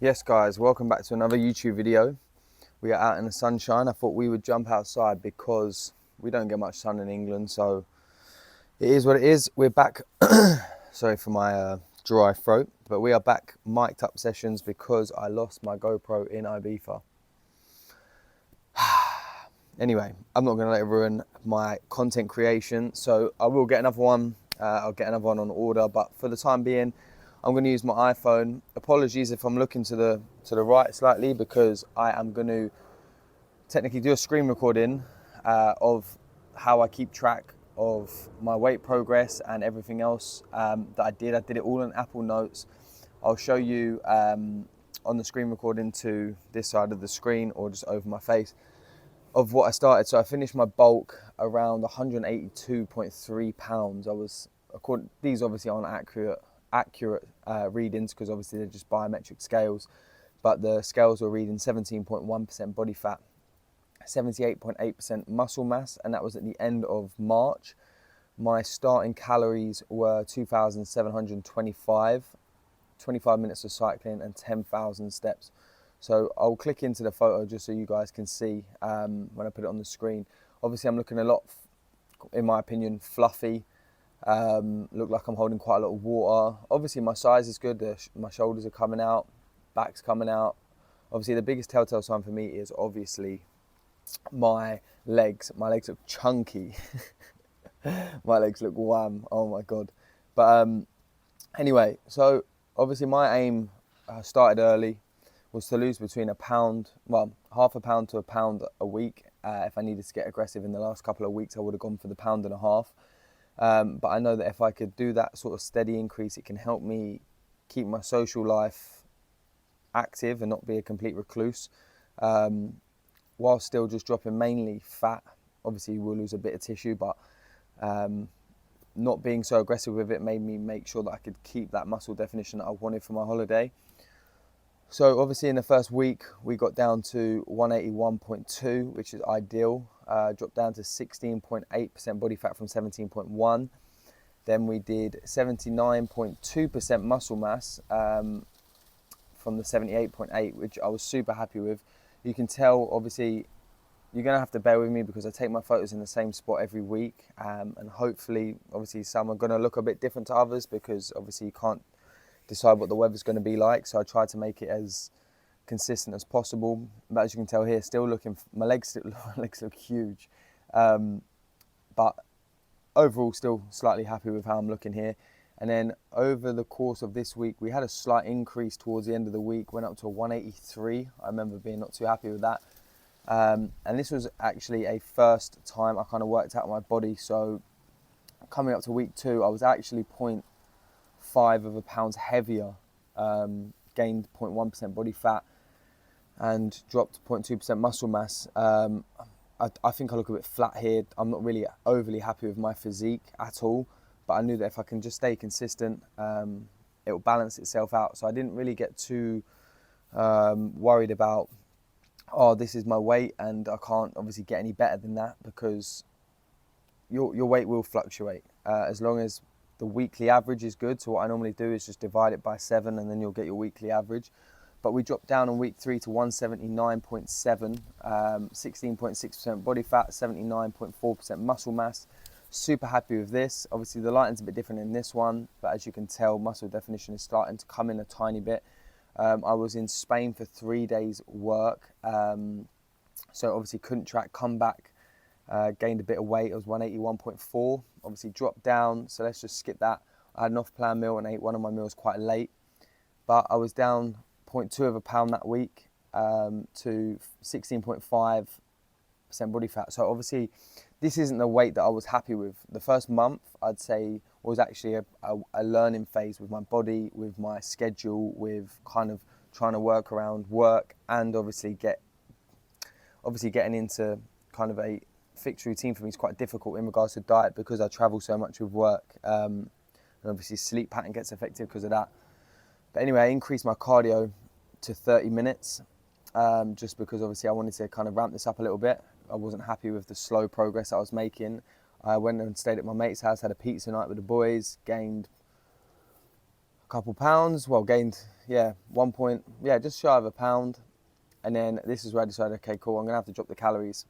Yes guys, welcome back to another YouTube video. We are out in the sunshine. I thought we would jump outside because we don't get much sun in England, so it is what it is. We're back, sorry for my dry throat, but we are back mic'd up sessions because I lost my GoPro in Ibiza. Anyway, I'm not gonna let it ruin my content creation, so I will get another one. I'll get another one on order, but for the time being, I'm going to use my iPhone. Apologies if I'm looking to the right slightly, because I am going to technically do a screen recording of how I keep track of my weight progress and everything else that I did. I did it all on Apple Notes. I'll show you on the screen recording to this side of the screen or just over my face of what I started. So I finished my bulk around 182.3 pounds. These obviously aren't accurate readings, because obviously they're just biometric scales, but the scales were reading 17.1% body fat, 78.8% muscle mass, and that was at the end of March. My starting calories were 2,725, 25 minutes of cycling and 10,000 steps. So I'll click into the photo just so you guys can see when I put it on the screen. Obviously I'm looking a lot, in my opinion, fluffy. Look like I'm holding quite a lot of water. Obviously my size is good. My shoulders are coming out, back's coming out. Obviously the biggest telltale sign for me is obviously my legs. My legs look chunky. My legs look wham. Oh my God. But anyway, so obviously my aim started early, was to lose between half a pound to a pound a week. If I needed to get aggressive in the last couple of weeks, I would have gone for the 1.5 pounds. But I know that if I could do that sort of steady increase, it can help me keep my social life active and not be a complete recluse, while still just dropping mainly fat. Obviously we'll lose a bit of tissue, but not being so aggressive with it made me make sure that I could keep that muscle definition that I wanted for my holiday. So obviously in the first week we got down to 181.2, which is ideal. Dropped down to 16.8% body fat from 17.1. Then we did 79.2% muscle mass from the 78.8, which I was super happy with. You can tell, obviously, you're gonna have to bear with me because I take my photos in the same spot every week, and hopefully, obviously, some are gonna look a bit different to others, because obviously you can't decide what the weather's going to be like, so I try to make it as consistent as possible. But as you can tell here, still looking, my legs look huge, but overall still slightly happy with how I'm looking here. And then over the course of this week, we had a slight increase towards the end of the week, went up to 183. I remember being not too happy with that, and this was actually a first time I kind of worked out my body. So coming up to week 2, I was actually 0.5 of a pound heavier, gained 0.1% body fat and dropped 0.2% muscle mass. I think I look a bit flat here. I'm not really overly happy with my physique at all, but I knew that if I can just stay consistent, it will balance itself out. So I didn't really get too worried about, oh, this is my weight and I can't obviously get any better than that, because your weight will fluctuate as long as the weekly average is good. So what I normally do is just divide it by 7 and then you'll get your weekly average. But we dropped down on week 3 to 179.7, 16.6% body fat, 79.4% muscle mass. Super happy with this. Obviously the lighting's a bit different in this one, but as you can tell, muscle definition is starting to come in a tiny bit. I was in Spain for 3 days work, so obviously couldn't track, come back, gained a bit of weight. It was 181.4, obviously dropped down, so let's just skip that. I had an off-plan meal and ate one of my meals quite late, but I was down 0.2 of a pound that week, to 16.5% body fat. So obviously this isn't the weight that I was happy with. The first month, I'd say, was actually a learning phase with my body, with my schedule, with kind of trying to work around work, and obviously getting into kind of a fixed routine for me is quite difficult in regards to diet, because I travel so much with work, and obviously sleep pattern gets affected because of that. But anyway, I increased my cardio to 30 minutes, just because obviously I wanted to kind of ramp this up a little bit. I wasn't happy with the slow progress I was making. I went and stayed at my mate's house, had a pizza night with the boys, gained couple pounds, well, gained, just shy of a pound. And then this is where I decided, okay, cool, I'm gonna have to drop the calories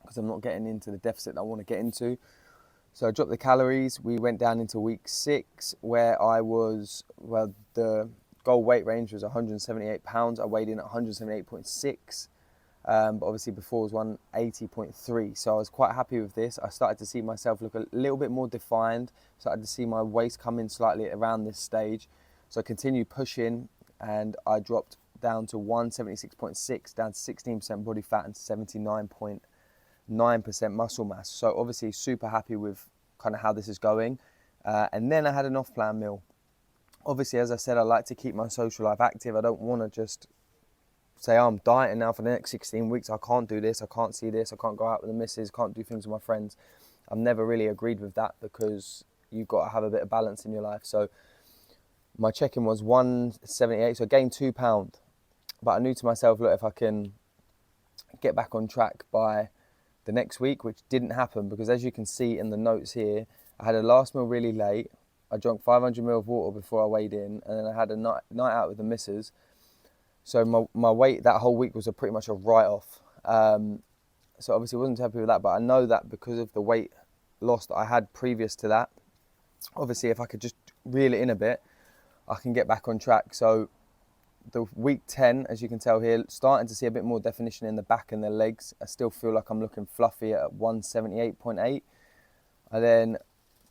because I'm not getting into the deficit that I want to get into. So I dropped the calories. We went down into week 6 where I was, the goal weight range was 178 pounds. I weighed in at 178.6. But obviously before was 180.3. So I was quite happy with this. I started to see myself look a little bit more defined. Started to see my waist come in slightly around this stage. So I continued pushing and I dropped down to 176.6, down to 16% body fat and 79.9% muscle mass. So obviously super happy with kind of how this is going. And then I had an off-plan meal. Obviously, as I said, I like to keep my social life active. I don't want to just say, oh, I'm dieting now for the next 16 weeks. I can't do this. I can't see this. I can't go out with the missus. Can't do things with my friends. I've never really agreed with that because you've got to have a bit of balance in your life. So my check-in was 178. So I gained 2 pounds. But I knew to myself, look, if I can get back on track by the next week, which didn't happen because as you can see in the notes here, I had a last meal really late. I drank 500 ml of water before I weighed in, and then I had a night out with the missus. So my weight that whole week was pretty much a write-off. So obviously I wasn't happy with that, but I know that because of the weight loss that I had previous to that, obviously if I could just reel it in a bit, I can get back on track. So the week 10, as you can tell here, starting to see a bit more definition in the back and the legs. I still feel like I'm looking fluffy at 178.8. I then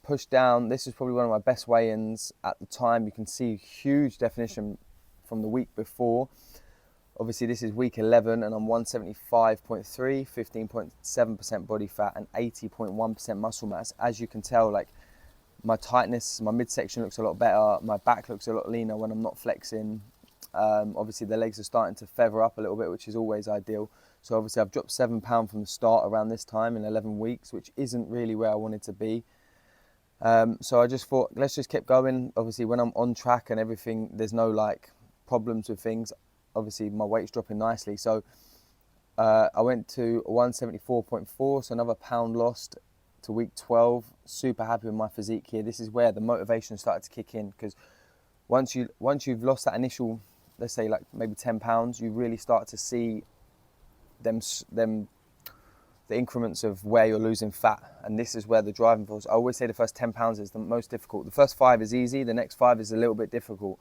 pushed down. This is probably one of my best weigh-ins at the time. You can see huge definition from the week before. Obviously this is week 11 and I'm 175.3, 15.7% body fat and 80.1% muscle mass. As you can tell, like my tightness, my midsection looks a lot better. My back looks a lot leaner when I'm not flexing. Obviously the legs are starting to feather up a little bit, which is always ideal. So obviously I've dropped 7 pounds from the start around this time in 11 weeks, which isn't really where I wanted to be. So I just thought, let's just keep going. Obviously when I'm on track and everything, there's no like problems with things. Obviously my weight's dropping nicely. So I went to 174.4, so another pound lost to week 12. Super happy with my physique here. This is where the motivation started to kick in because once you've lost that initial, let's say like maybe 10 pounds, you really start to see the increments of where you're losing fat. And this is where the driving force, I always say the first 10 pounds is the most difficult. The first 5 is easy, the next 5 is a little bit difficult.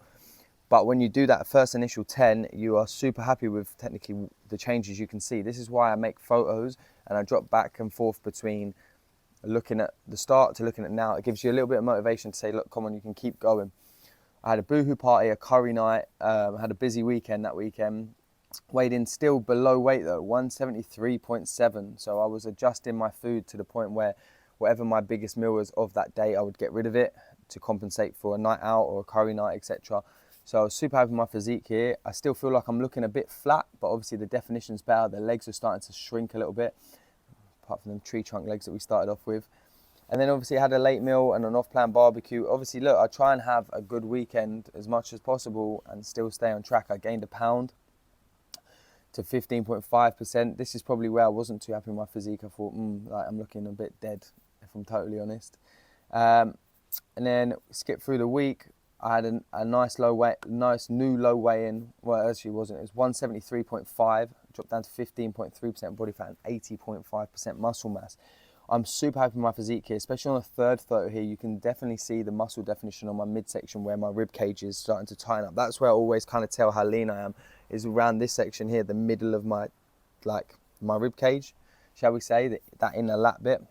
But when you do that first initial 10, you are super happy with technically the changes you can see. This is why I make photos and I drop back and forth between looking at the start to looking at now. It gives you a little bit of motivation to say, look, come on, you can keep going. I had a boohoo party, a curry night, had a busy weekend that weekend. Weighed in still below weight though, 173.7. So I was adjusting my food to the point where whatever my biggest meal was of that day, I would get rid of it to compensate for a night out or a curry night, etc. So I was super happy with my physique here. I still feel like I'm looking a bit flat, but obviously the definition's better. The legs are starting to shrink a little bit, apart from them tree trunk legs that we started off with. And then obviously I had a late meal and an off-plan barbecue. Obviously, look, I try and have a good weekend as much as possible and still stay on track. I gained a pound to 15.5%. This is probably where I wasn't too happy with my physique. I thought, like I'm looking a bit dead, if I'm totally honest. And then skip through the week. I had a nice new low weigh-in. Well, actually it wasn't. It was 173.5. Dropped down to 15.3% body fat and 80.5% muscle mass. I'm super happy with my physique here, especially on the third photo here. You can definitely see the muscle definition on my midsection where my rib cage is starting to tighten up. That's where I always kind of tell how lean I am, is around this section here, the middle of my rib cage, shall we say, that inner lat bit.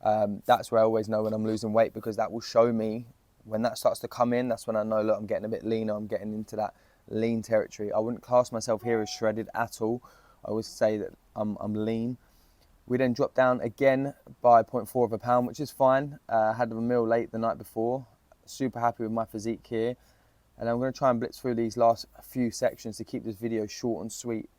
That's where I always know when I'm losing weight, because that will show me when that starts to come in. That's when I know, look, I'm getting a bit leaner, I'm getting into that lean territory. I wouldn't class myself here as shredded at all. I always say that I'm lean. We then dropped down again by 0.4 of a pound, which is fine. Had a meal late the night before. Super happy with my physique here. And I'm going to try and blitz through these last few sections to keep this video short and sweet.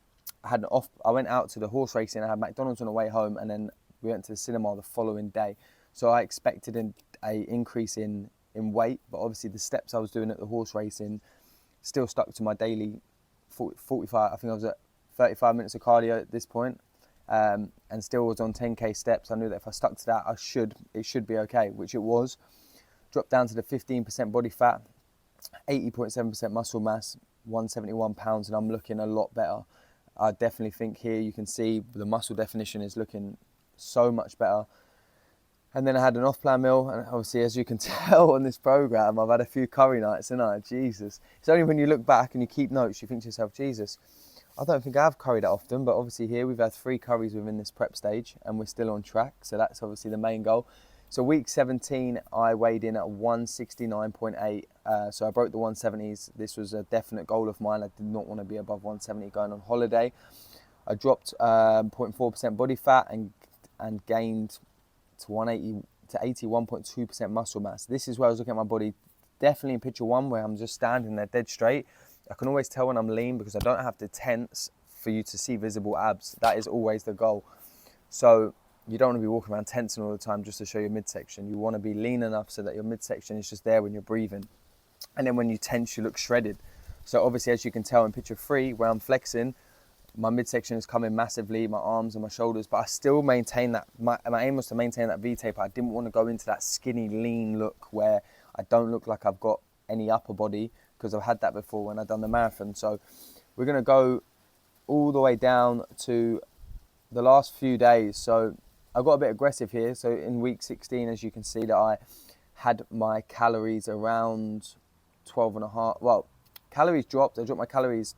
I went out to the horse racing. I had McDonald's on the way home, and then we went to the cinema the following day. So I expected an increase in weight, but obviously the steps I was doing at the horse racing still stuck to my daily 45. I think I was at 35 minutes of cardio at this point. And still was on 10k steps. I knew that if I stuck to that, it should be okay, which it was. Dropped down to the 15% body fat. 80.7% muscle mass, 171 pounds, and I'm looking a lot better. I definitely think here you can see the muscle definition is looking so much better. And then I had an off-plan meal, and obviously, as you can tell on this program, I've had a few curry nights, and Jesus. It's only when you look back and you keep notes, you think to yourself, Jesus, I don't think I've curried that often, but obviously here we've had 3 curries within this prep stage, and we're still on track, so that's obviously the main goal. So week 17, I weighed in at 169.8, so I broke the 170s. This was a definite goal of mine. I did not want to be above 170 going on holiday. I dropped 0.4% body fat and gained to 180 to 81.2% muscle mass. This is where I was looking at my body, definitely in picture 1, where I'm just standing there dead straight. I can always tell when I'm lean because I don't have to tense for you to see visible abs. That is always the goal. So you don't want to be walking around tensing all the time just to show your midsection. You want to be lean enough so that your midsection is just there when you're breathing. And then when you tense, you look shredded. So obviously, as you can tell in picture 3, where I'm flexing, my midsection is coming massively, my arms and my shoulders, but I still maintain that. My aim was to maintain that V-tape. I didn't want to go into that skinny, lean look where I don't look like I've got any upper body, because I've had that before when I've done the marathon. So we're going to go all the way down to the last few days. So I got a bit aggressive here. So in week 16, as you can see, that I had my calories around 12 and a half. Well, calories dropped. I dropped my calories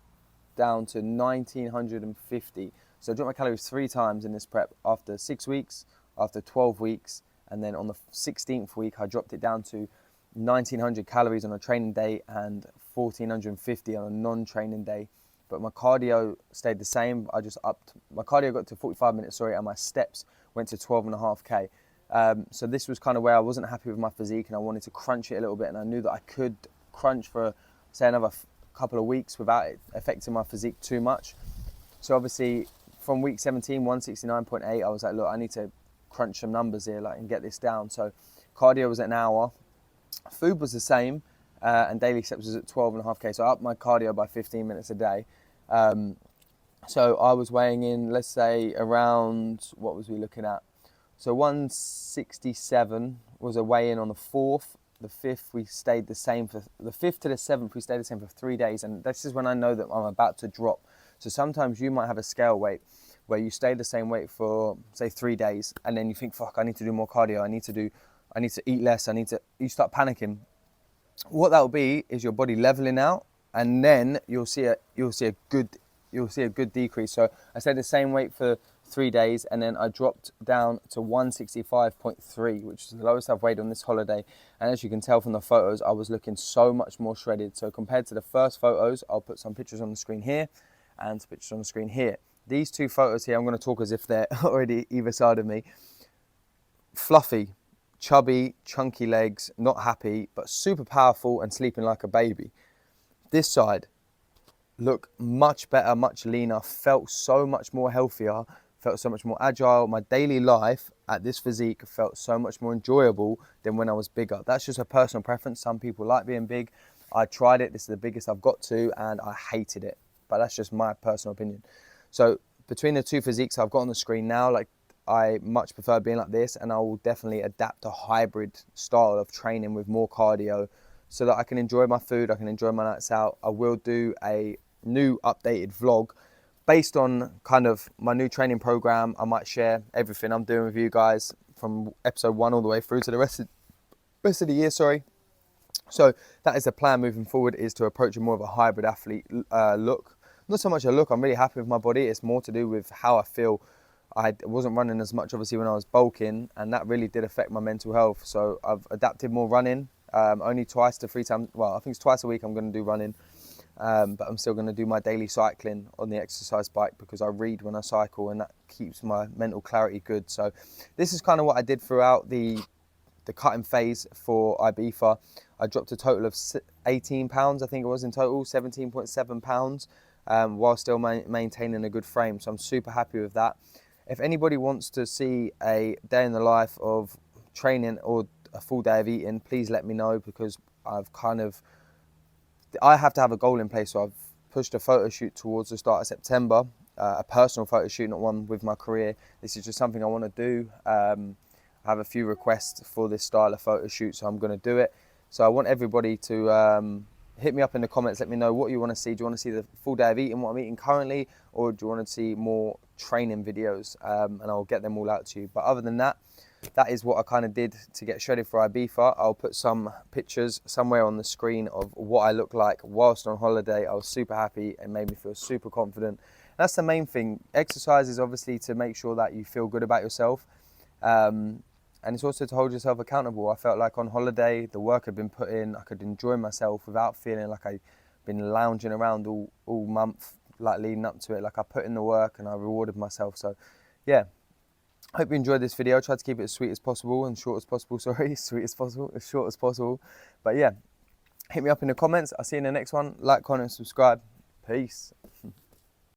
down to 1950. So I dropped my calories 3 times in this prep, after 6 weeks, after 12 weeks, and then on the 16th week I dropped it down to 1900 calories on a training day and 1450 on a non-training day. But my cardio stayed the same. I just upped my cardio, got to 45 minutes, and my steps went to 12.5k. So this was kind of where I wasn't happy with my physique, and I wanted to crunch it a little bit, and I knew that I could crunch for, say, another couple of weeks without it affecting my physique too much. So obviously from week 17, 169.8, I was like, look, I need to crunch some numbers here, and get this down. So cardio was at an hour, food was the same, and daily steps was at 12.5k. So I upped my cardio by 15 minutes a day. So I was weighing in, let's say, around, what was we looking at? So 167 was a weigh-in on the 4th. The 5th, we stayed the same for the 5th to the 7th. We stayed the same for 3 days, and this is when I know that I'm about to drop. So sometimes you might have a scale weight where you stay the same weight for, say, 3 days, and then you think, fuck, I need to do more cardio. I need to eat less. You start panicking. What that will be is your body leveling out, and then you'll see a good decrease. So I stayed the same weight for 3 days, and then I dropped down to 165.3, which is the lowest I've weighed on this holiday. And as you can tell from the photos, I was looking so much more shredded. So compared to the first photos, I'll put some pictures on the screen here and some pictures on the screen here. These 2 photos here, I'm going to talk as if they're already either side of me. Fluffy, chubby, chunky legs, not happy, but super powerful and sleeping like a baby. This side, look much better, much leaner, felt so much more healthier, felt so much more agile. My daily life at this physique felt so much more enjoyable than when I was bigger. That's just a personal preference. Some people like being big. I tried it. This is the biggest I've got to, and I hated it. But that's just my personal opinion. So between the 2 physiques I've got on the screen now, I much prefer being like this, and I will definitely adapt a hybrid style of training with more cardio so that I can enjoy my food, I can enjoy my nights out. I will do a new updated vlog based on kind of my new training program. I might share everything I'm doing with you guys from episode 1 all the way through to the rest of the year, So that is the plan moving forward, is to approach a more of a hybrid athlete look. Not so much a look, I'm really happy with my body. It's more to do with how I feel. I wasn't running as much, obviously, when I was bulking, and that really did affect my mental health. So I've adapted more running, only 2 to 3 times. Well, I think it's twice a week I'm going to do running. But I'm still going to do my daily cycling on the exercise bike, because I read when I cycle, and that keeps my mental clarity good. So this is kind of what I did throughout the cutting phase for Ibiza. I dropped a total of 18 pounds, I think it was in total, 17.7 pounds, while still maintaining a good frame. So I'm super happy with that. If anybody wants to see a day in the life of training or a full day of eating, please let me know, because I have to have a goal in place. So I've pushed a photo shoot towards the start of September, a personal photo shoot, not one with my career. This is just something I want to do. I have a few requests for this style of photo shoot, so I'm going to do it. So I want everybody to hit me up in the comments, let me know what you want to see. Do you want to see the full day of eating, what I'm eating currently, or do you want to see more training videos? And I'll get them all out to you. But other than that, that is what I kind of did to get shredded for Ibiza. I'll put some pictures somewhere on the screen of what I look like whilst on holiday. I was super happy and made me feel super confident. That's the main thing. Exercise is obviously to make sure that you feel good about yourself. And it's also to hold yourself accountable. I felt like on holiday, the work had been put in, I could enjoy myself without feeling like I'd been lounging around all month, like leading up to it. Like I put in the work and I rewarded myself. So yeah, hope you enjoyed this video. I tried to keep it as sweet as possible and short as possible, sorry, sweet as possible, as short as possible. But yeah, hit me up in the comments. I'll see you in the next one. Like, comment, subscribe. Peace.